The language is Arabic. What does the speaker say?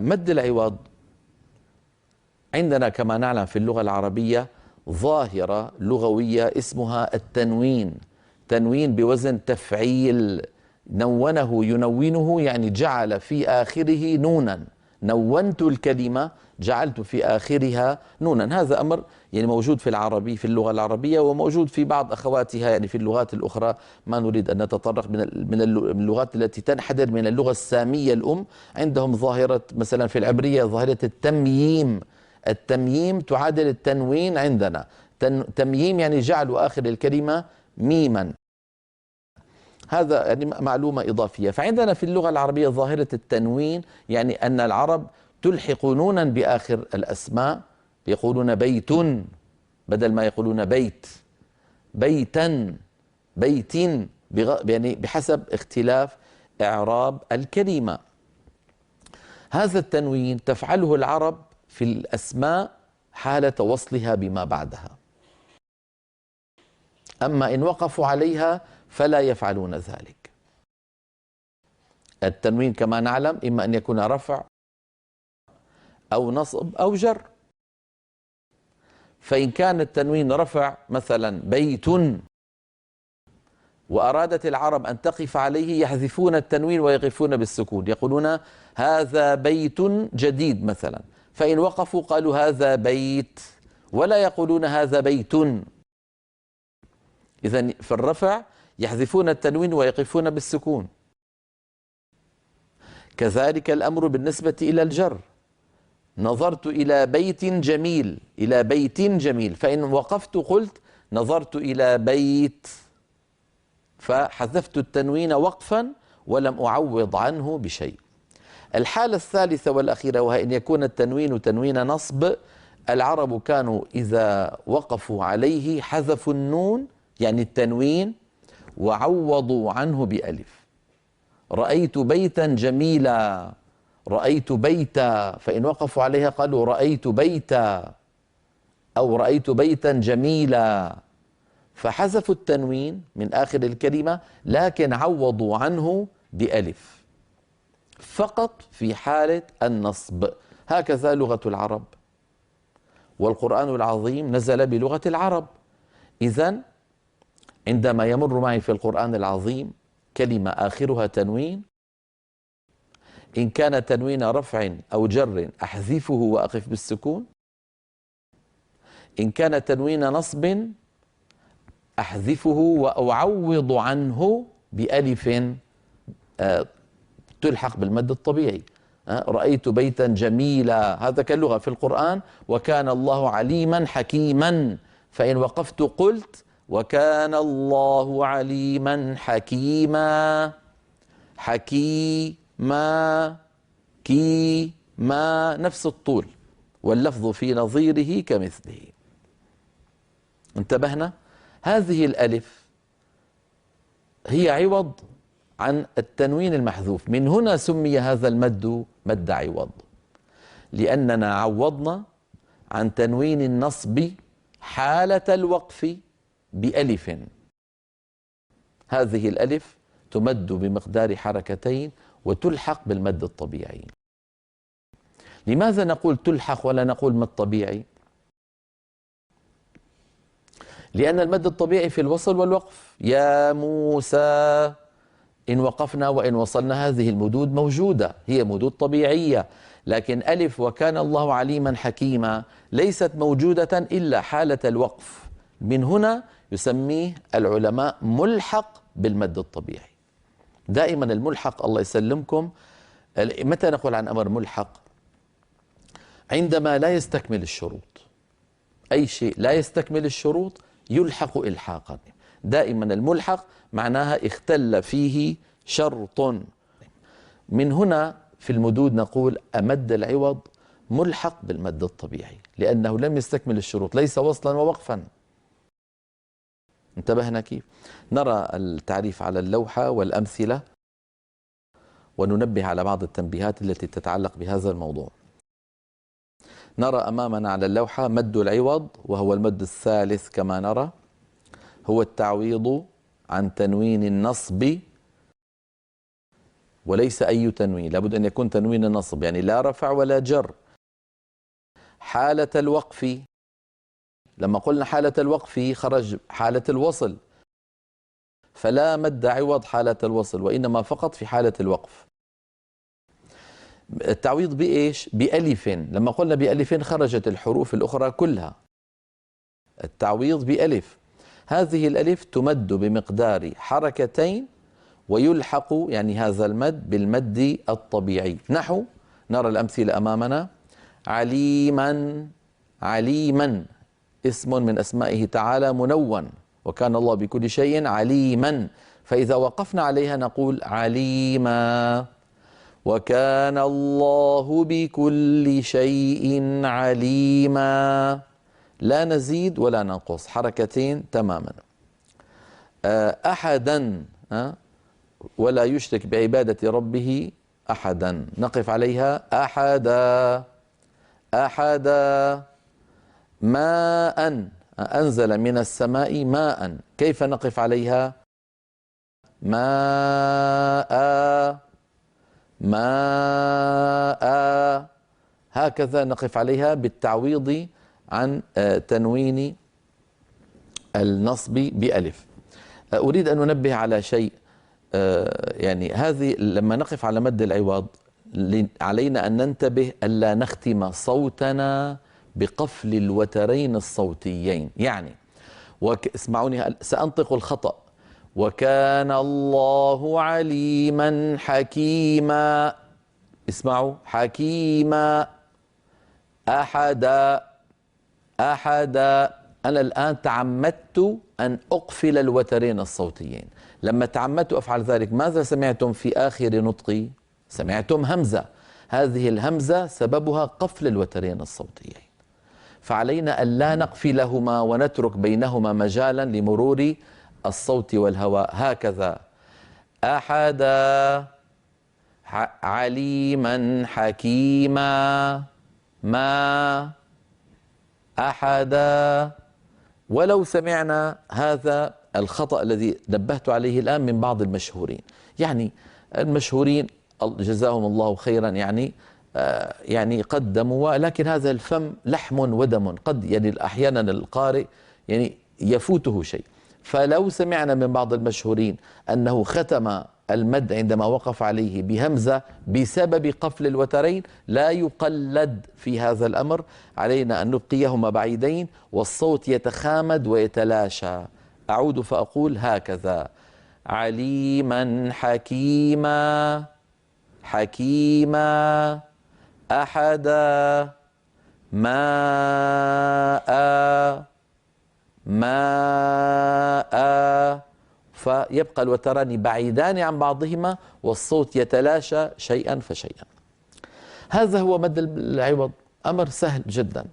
مد العوض عندنا كما نعلم في اللغة العربية ظاهرة لغوية اسمها التنوين. تنوين بوزن تفعيل، نونه ينونه يعني جعل في آخره نونا. نونت الكلمة جعلت في آخرها نونا. هذا أمر يعني موجود في العربي، في اللغة العربية، وموجود في بعض أخواتها يعني في اللغات الأخرى. ما نريد أن نتطرق من اللغات التي تنحدر من اللغة السامية الأم. عندهم ظاهرة مثلا في العبرية ظاهرة التمييم. التمييم تعادل التنوين عندنا. تمييم يعني جعل آخر الكلمة ميما. هذا يعني معلومة إضافية. فعندنا في اللغة العربية ظاهرة التنوين، يعني أن العرب تلحق نونا بآخر الأسماء. يقولون بيت بدل ما يقولون بيت، بيتا، بيت، يعني بحسب اختلاف إعراب الكلمة. هذا التنوين تفعله العرب في الأسماء حالة وصلها بما بعدها، أما إن وقفوا عليها فلا يفعلون ذلك. التنوين كما نعلم إما أن يكون رفع أو نصب أو جر. فإن كان التنوين رفع مثلا بيت، وأرادت العرب أن تقف عليه يحذفون التنوين ويقفون بالسكون، يقولون هذا بيت جديد مثلا. فإن وقفوا قالوا هذا بيت، ولا يقولون هذا بيت. إذن في الرفع يحذفون التنوين ويقفون بالسكون. كذلك الأمر بالنسبة إلى الجر. نظرت إلى بيت جميل، إلى بيت جميل، فإن وقفت قلت نظرت إلى بيت، فحذفت التنوين وقفا ولم أعوض عنه بشيء. الحالة الثالثة والأخيرة وهي أن يكون التنوين تنوين نصب. العرب كانوا إذا وقفوا عليه حذفوا النون يعني التنوين وعوضوا عنه بألف. رأيت بيتا جميلا، رأيت بيتا، فإن وقفوا عليها قالوا رأيت بيتا أو رأيت بيتا جميلا. فحذفوا التنوين من آخر الكلمة لكن عوضوا عنه بألف فقط في حالة النصب. هكذا لغة العرب، والقرآن العظيم نزل بلغة العرب. إذن عندما يمر معي في القرآن العظيم كلمة آخرها تنوين، إن كان تنوين رفع أو جر أحذفه وأقف بالسكون. إن كان تنوين نصب أحذفه وأعوض عنه بألف تلحق بالمد الطبيعي. رأيت بيتا جميلا، هذا كاللغة في القرآن. وكان الله عليما حكيما، فإن وقفت قلت وكان الله عليما حكيما. حكيما، كيما، نفس الطول، واللفظ في نظيره كمثله. انتبهنا؟ هذه الألف هي عوض عن التنوين المحذوف. من هنا سمي هذا المد مد عوض، لأننا عوضنا عن تنوين النصب حالة الوقف بألف. هذه الألف تمد بمقدار حركتين وتلحق بالمد الطبيعي. لماذا نقول تلحق ولا نقول مد طبيعي؟ لأن المد الطبيعي في الوصل والوقف. يا موسى، إن وقفنا وإن وصلنا هذه المدود موجودة، هي مدود طبيعية. لكن ألف وكان الله عليما حكيما ليست موجودة إلا حالة الوقف. من هنا يسميه العلماء ملحق بالمد الطبيعي. دائما الملحق الله يسلمكم، متى نقول عن أمر ملحق؟ عندما لا يستكمل الشروط. أي شيء لا يستكمل الشروط يلحق إلحاقا. دائما الملحق معناها اختل فيه شرط. من هنا في المدود نقول أمد العوض ملحق بالمد الطبيعي لأنه لم يستكمل الشروط، ليس وصلا ووقفا. انتبهنا كيف؟ نرى التعريف على اللوحة والأمثلة وننبه على بعض التنبيهات التي تتعلق بهذا الموضوع. نرى أمامنا على اللوحة مد العوض، وهو المد الثالث كما نرى، هو التعويض عن تنوين النصب وليس أي تنوين، لابد أن يكون تنوين النصب، يعني لا رفع ولا جر. حالة الوقف، لما قلنا حالة الوقف خرج حالة الوصل، فلا مد عوض حالة الوصل، وإنما فقط في حالة الوقف. التعويض بإيش؟ بألف، لما قلنا بألف خرجت الحروف الأخرى كلها. التعويض بألف، هذه الألف تمد بمقدار حركتين ويلحق يعني هذا المد بالمد الطبيعي. نحو، نرى الأمثلة أمامنا: عليما، عليما اسم من أسمائه تعالى منون، وكان الله بكل شيء عليما، فإذا وقفنا عليها نقول عليما. وكان الله بكل شيء عليما، لا نزيد ولا ننقص، حركتين تماما. أحدا، ولا يشرك بعبادة ربه أحدا، نقف عليها أحدا، أحدا. ماء، أنزل من السماء ماء، كيف نقف عليها؟ ماء، ماء، هكذا نقف عليها بالتعويض عن تنوين النصب بألف. أريد أن أنبه على شيء، يعني هذه لما نقف على مد العوض علينا أن ننتبه ألا نختم صوتنا بقفل الوترين الصوتيين. يعني اسمعوني، سأنطق الخطأ: وكان الله عليما حكيما. اسمعوا، حكيما. أحدا، أحدا. أنا الآن تعمدت أن أقفل الوترين الصوتيين. لما تعمدت أفعل ذلك، ماذا سمعتم في آخر نطقي؟ سمعتم همزة، هذه الهمزة سببها قفل الوترين الصوتيين، فعلينا أن لا نقفلهما ونترك بينهما مجالا لمرور الصوت والهواء. هكذا: أحدا، عليما حكيما، ما، أحدا. ولو سمعنا هذا الخطأ الذي نبهت عليه الآن من بعض المشهورين، يعني المشهورين جزاهم الله خيرا، يعني قدموا، لكن هذا الفم لحم ودم، قد يعني أحيانا القارئ يعني يفوته شيء. فلو سمعنا من بعض المشهورين أنه ختم المد عندما وقف عليه بهمزة بسبب قفل الوترين، لا يقلد في هذا الأمر، علينا أن نبقيهما بعيدين والصوت يتخامد ويتلاشى. أعود فأقول هكذا: عليما حكيما، حكيما. أحدا، ماء، ماء. فيبقى الوتران بعيدان عن بعضهما والصوت يتلاشى شيئا فشيئا. هذا هو مد العوض، أمر سهل جدا.